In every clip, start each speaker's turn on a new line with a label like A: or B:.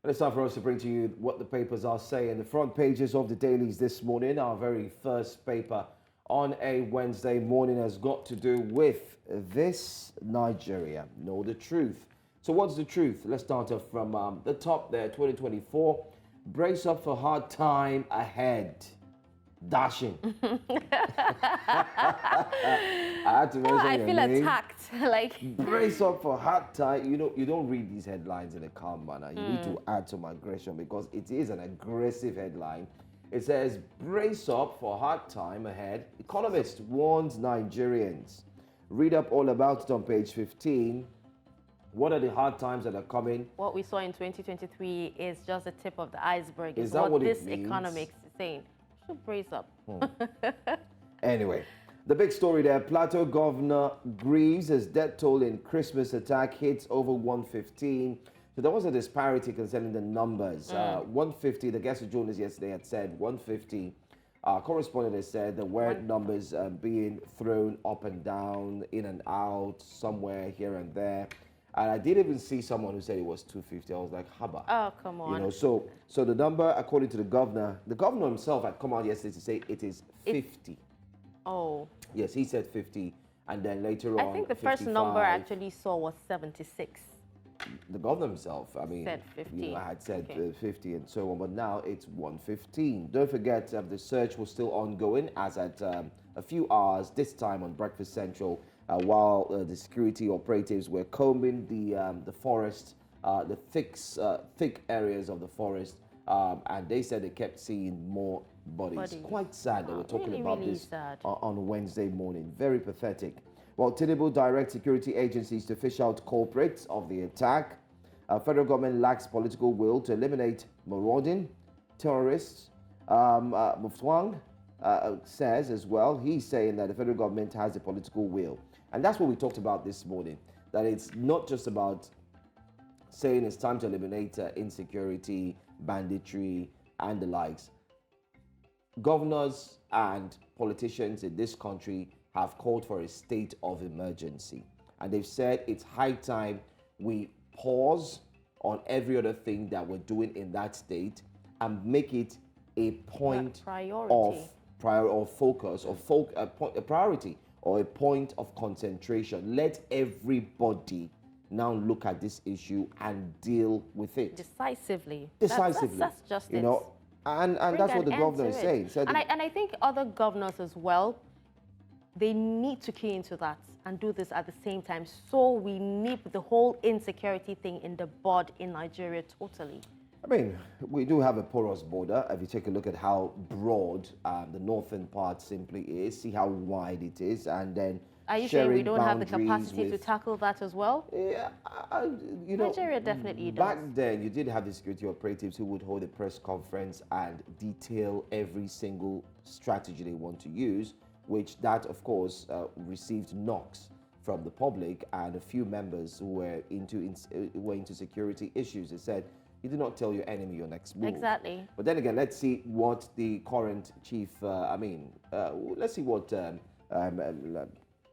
A: It's time for us to bring to you what the papers are saying. The front pages of the dailies this morning, our very first paper on a Wednesday morning has got to do with this: Nigeria. Know the truth. So what's the truth? Let's start off from the top there. 2024, brace up for hard time ahead. Dashen. I had to mention
B: I
A: your
B: feel
A: name.
B: attacked. Like,
A: Brace up for hard time. You don't read these headlines in a calm manner. You need to add some aggression because it is an aggressive headline. It says, brace up for hard time ahead. Economist warns Nigerians. Read up all about it on page 15. What are the hard times that are coming?
B: what we saw in 2023 is just the tip of the iceberg.
A: Is that what it
B: this
A: means?
B: economics is saying? We should brace up.
A: Anyway, the big story there, Plateau governor grieves as death toll in Christmas attack hits over 115. So there was a disparity concerning the numbers. 150, the guest journalist yesterday had said 150. Correspondent has said there were numbers being thrown up and down, in and out, somewhere here and there. And I did even see someone who said it was 250. I was like, haba.
B: Oh, come on.
A: You know, so the number, according to the governor himself had come out yesterday to say it is 50.
B: Oh.
A: Yes, he said 50, and then later on,
B: I think the first
A: 55.
B: number I actually saw was 76.
A: The governor himself, I mean,
B: Said 50.
A: I had said
B: Okay.
A: 50 and so on, but now it's 115. Don't forget, the search was still ongoing as at a few hours, this time on Breakfast Central, while the security operatives were combing the forest, the thick areas of the forest, and they said they kept seeing more bodies. Quite sad that we're talking
B: really,
A: about
B: really
A: this
B: sad.
A: on Wednesday morning. Very pathetic. Well, Tinubu directs security agencies to fish out culprits of the attack. Federal government lacks political will to eliminate marauding terrorists. Mufwang says as well, he's saying that the federal government has the political will. And that's what we talked about this morning, that it's not just about saying it's time to eliminate insecurity, banditry, and the likes. Governors and politicians in this country have called for a state of emergency. And they've said it's high time we pause on every other thing that we're doing in that state and make it a point of focus, or a priority, or a point of concentration. Let everybody now look at this issue and deal with it.
B: Decisively.
A: Decisively.
B: That's just
A: you
B: it.
A: know, and that's what the governor is saying. So
B: and I think other governors as well, they need to key into that and do this at the same time, so we nip the whole insecurity thing in the bud in Nigeria totally.
A: I mean, we do have a porous border. If you take a look at how broad the northern part simply is, see how wide it is, and then
B: are you saying we don't have the
A: boundaries
B: capacity to tackle that as well?
A: Yeah, you know,
B: Nigeria definitely does.
A: back then you did have the security operatives who would hold a press conference and detail every single strategy they want to use, which that, of course, received knocks from the public and a few members who were into security issues. They said, you do not tell your enemy your next move.
B: Exactly.
A: But then again, let's see what the current chief, let's see what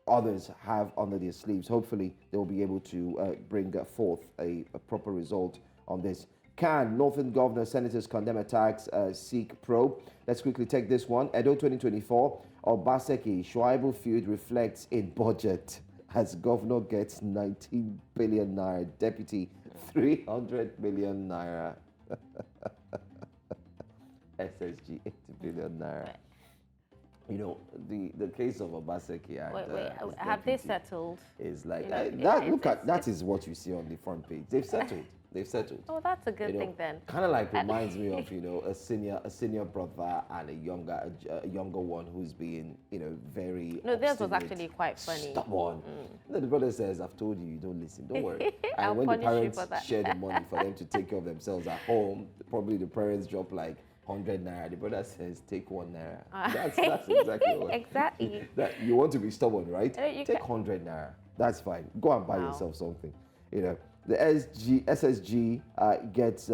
A: others have under their sleeves. Hopefully, they'll be able to bring forth a proper result on this. Can Northern Governor Senators condemn attacks, seek probe? Let's quickly take this one. Edo 2024, Obaseki, Shuaibu feud reflects in budget as governor gets 19 billion naira, deputy 300 million naira. SSG 80 billion naira. You know, the case of Obaseki and
B: have they settled?
A: Is like,
B: You know,
A: that is what you see on the front page. They've settled. They've settled.
B: Oh, that's a good thing then.
A: Kind of like reminds me of, you know, a senior brother and a younger one who's being, you know, very
B: No, theirs was
A: obstinate,
B: actually quite funny.
A: stubborn. The brother says, "I've told you, you don't listen. Don't worry."
B: I'll
A: And when the
B: punish you
A: parents
B: for that.
A: share the money for them to take care of themselves at home, probably the parents drop like 100 naira. The brother says, "Take 1 naira." That's exactly what.
B: Exactly.
A: That you want to be stubborn, right?
B: You
A: Take 100 naira. That's fine. Go and buy yourself something. You know, the SSG gets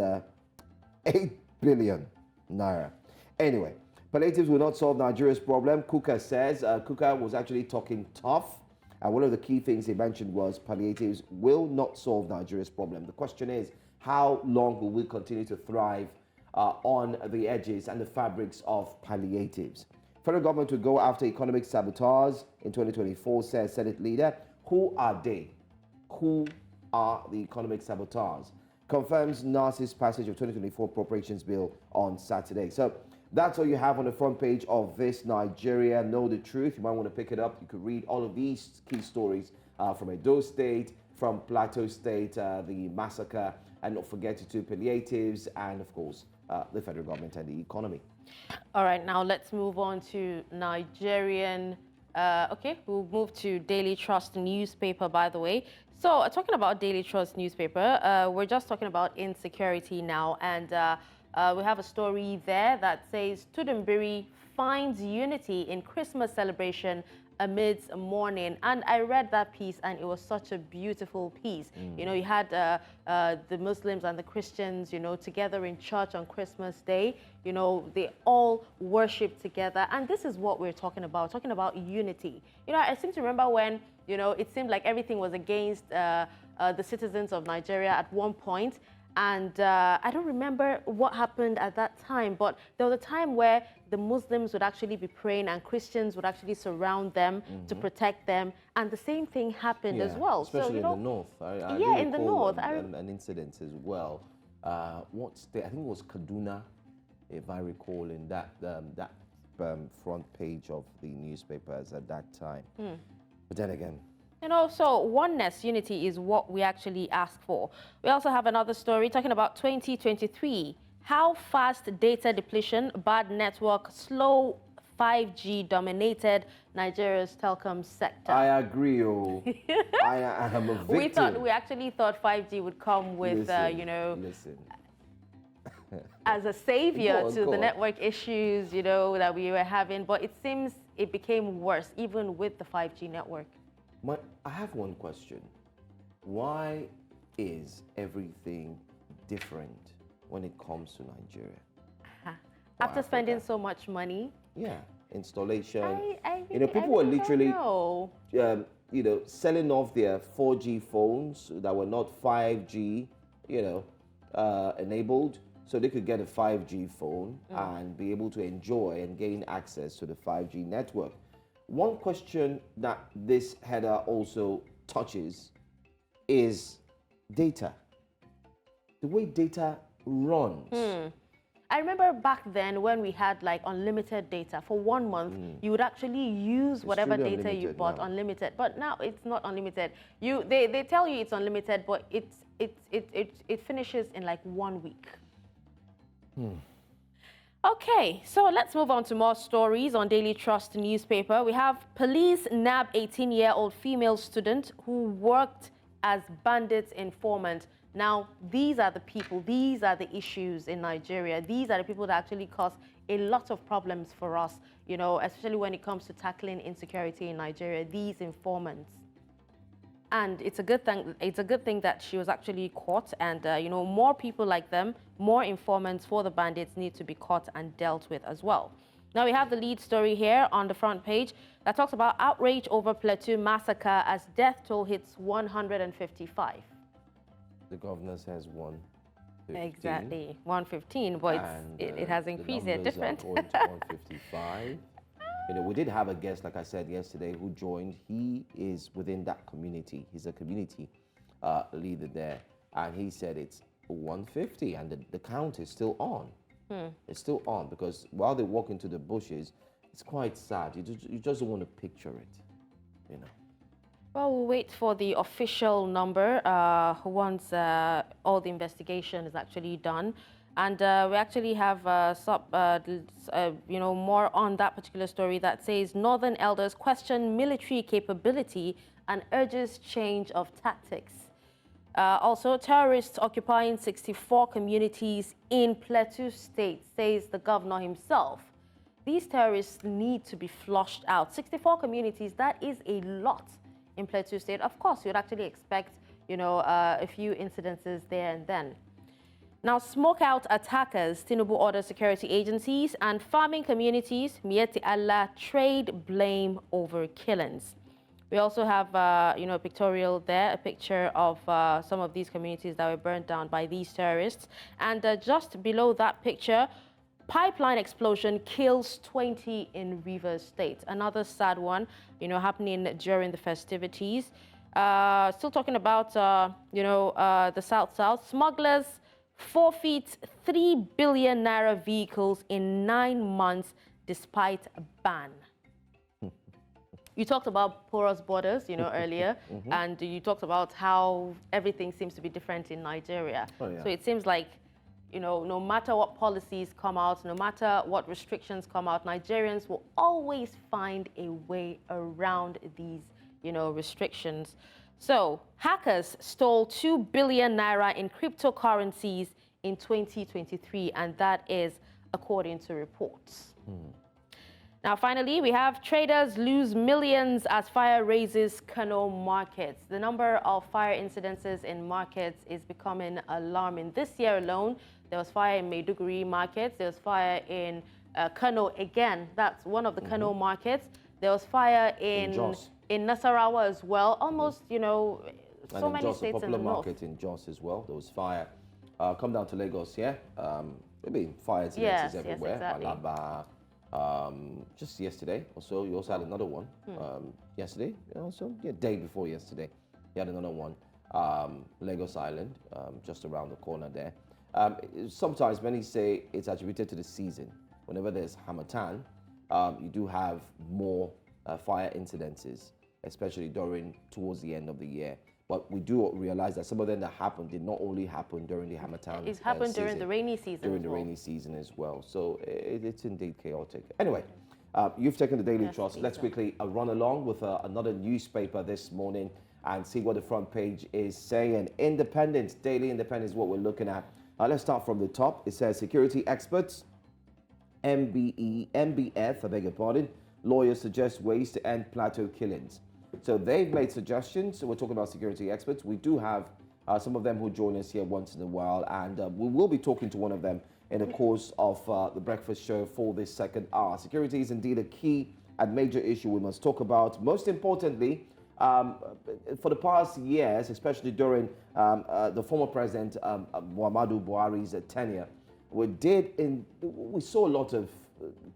A: 8 billion naira. Anyway, palliatives will not solve Nigeria's problem. Kuka says. Kuka was actually talking tough. And one of the key things he mentioned was palliatives will not solve Nigeria's problem. The question is, how long will we continue to thrive on the edges and the fabrics of palliatives? Federal government will go after economic saboteurs in 2024, says Senate leader. Who are they? Who are the economic saboteurs? Confirms NAS's passage of 2024 appropriations bill on Saturday. So that's all you have on the front page of this Nigeria Know the Truth. You might want to pick it up. You could read all of these key stories from Edo State, from Plateau State, the massacre, and not forget to do palliatives, and of course, the federal government and the economy.
B: All right, now let's move on to Nigerian. Okay, we'll move to Daily Trust newspaper, by the way. So talking about Daily Trust newspaper, we're just talking about insecurity now, and we have a story there that says Tudunbiri finds unity in Christmas celebration amidst mourning. And I read that piece, and it was such a beautiful piece. You know, you had the Muslims and the Christians, you know, together in church on Christmas Day. You know, they all worship together. And this is what we're talking about unity. You know, I seem to remember when, you know, it seemed like everything was against the citizens of Nigeria at one point. And I don't remember what happened at that time, but there was a time where the Muslims would actually be praying and Christians would actually surround them to protect them. And the same thing happened as well.
A: Especially
B: so, you
A: in
B: know,
A: the north. I
B: yeah, in the north.
A: An incident as well. What state? I think it was Kaduna, if I recall, in that front page of the newspapers at that time. But then again,
B: you know, so oneness, unity is what we actually ask for. We also have another story talking about 2023. How fast data depletion, bad network, slow 5G dominated Nigeria's telecom sector.
A: I agree. Oh, I am a victim.
B: We actually thought 5G would come with, you know, as a savior to the network issues, you know, that we were having. But it seems it became worse, even with the 5G network.
A: I have one question. Why is everything different when it comes to Nigeria?
B: After spending so much money?
A: Yeah, installation.
B: You know,
A: people were literally, you know, selling off their 4G phones that were not 5G, you know, enabled, so they could get a 5G phone and be able to enjoy and gain access to the 5G network. One question that this header also touches is data. The way data runs.
B: I remember back then when we had like unlimited data for 1 month, you would actually use whatever data you bought unlimited. But now it's not unlimited. They tell you it's unlimited, but it finishes in like 1 week. Okay, so let's move on to more stories on Daily Trust newspaper. We have police nab 18-year-old female student who worked as bandits informant. Now, these are the people, these are the issues in Nigeria. These are the people that actually cause a lot of problems for us, you know, especially when it comes to tackling insecurity in Nigeria, these informants. And it's a good thing that she was actually caught, and you know, more people like them, more informants for the bandits need to be caught and dealt with as well. Now we have the lead story here on the front page that talks about outrage over Plateau massacre as death toll hits 155.
A: The governor says 115.
B: Exactly, 115, but it has increased. They're different.
A: 155. You know, we did have a guest, like I said yesterday, who joined. He is within that community. He's a community leader there. And he said it's 150 and the count is still on. It's still on because while they walk into the bushes, it's quite sad. You just don't want to picture it, you know.
B: Well, we'll wait for the official number once all the investigation is actually done. And we actually have you know, more on that particular story that says Northern elders question military capability and urges change of tactics. Also, terrorists occupying 64 communities in Plateau State, says the governor himself. These terrorists need to be flushed out. 64 communities, that is a lot in Plateau State. Of course, you'd actually expect, you know, a few incidences there and then. Now, smoke out attackers, Tinubu orders security agencies and farming communities, Mieti Allah, trade blame over killings. We also have, you know, a pictorial there, a picture of some of these communities that were burned down by these terrorists. And just below that picture, pipeline explosion kills 20 in Rivers State. Another sad one, you know, happening during the festivities. Still talking about, you know, the South. Smugglers forfeit 3 billion naira vehicles in 9 months despite a ban. You talked about porous borders, you know, earlier, and you talked about how everything seems to be different in Nigeria.
A: Oh, yeah.
B: So it seems like, you know, no matter what policies come out, no matter what restrictions come out, Nigerians will always find a way around these, you know, restrictions. So hackers stole 2 billion naira in cryptocurrencies in 2023, and that is according to reports. Now, finally, we have traders lose millions as fire raises Kano markets. The number of fire incidences in markets is becoming alarming. This year alone, there was fire in Maiduguri markets. There was fire in Kano again. That's one of the Kano markets. There was fire in Nasarawa as well. Almost, you know, so many states in the north.
A: Popular market in Jos as well. There was fire. Come down to Lagos, yeah. Maybe fire incidences everywhere.
B: Yes, exactly.
A: Alaba, just yesterday or so, you also had another one. Yesterday, also, yeah, day before yesterday, you had another one. Lagos Island, just around the corner there. Sometimes many say it's attributed to the season. Whenever there's Harmattan, you do have more fire incidences, especially towards the end of the year. But we do realize that some of them that happened did not only happen during the Harmattan.
B: It happened during the rainy season.
A: During the rainy season as well. So it's indeed chaotic. Anyway, you've taken the Daily Trust. Let's quickly run along with another newspaper this morning and see what the front page is saying. Independence, Daily Independence is what we're looking at. Let's start from the top. It says security experts, MBF, I beg your pardon, lawyers suggest ways to end Plateau killings. So they've made suggestions. So we're talking about security experts. We do have some of them who join us here once in a while, and we will be talking to one of them in the course of the breakfast show for this second hour. Security is indeed a key and major issue we must talk about. Most importantly, for the past years, especially during the former president Muhammadu Buhari's tenure, we saw a lot of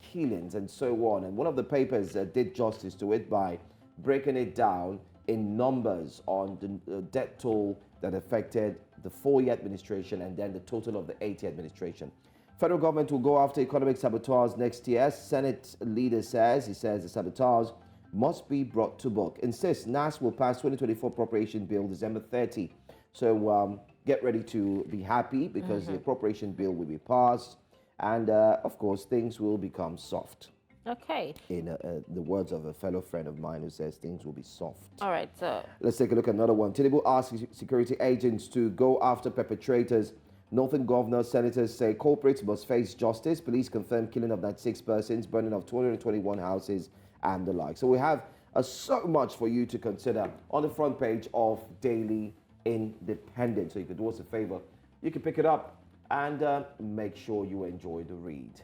A: killings and so on. And one of the papers did justice to it by breaking it down in numbers on the death toll that affected the 4-year administration and then the total of the 8-year administration. Federal government will go after economic saboteurs next year. Senate leader says the saboteurs must be brought to book. Insists NAS will pass 2024 appropriation bill December 30. So get ready to be happy because the appropriation bill will be passed. And of course, things will become soft.
B: Okay.
A: In the words of a fellow friend of mine who says things will be soft.
B: All right, so
A: let's take a look at another one. Tinubu asks security agents to go after perpetrators. Northern governors, senators say culprits must face justice. Police confirm killing of 96 persons, burning of 221 houses, and the like. So we have so much for you to consider on the front page of Daily Independent. So you could do us a favor. You can pick it up and make sure you enjoy the read.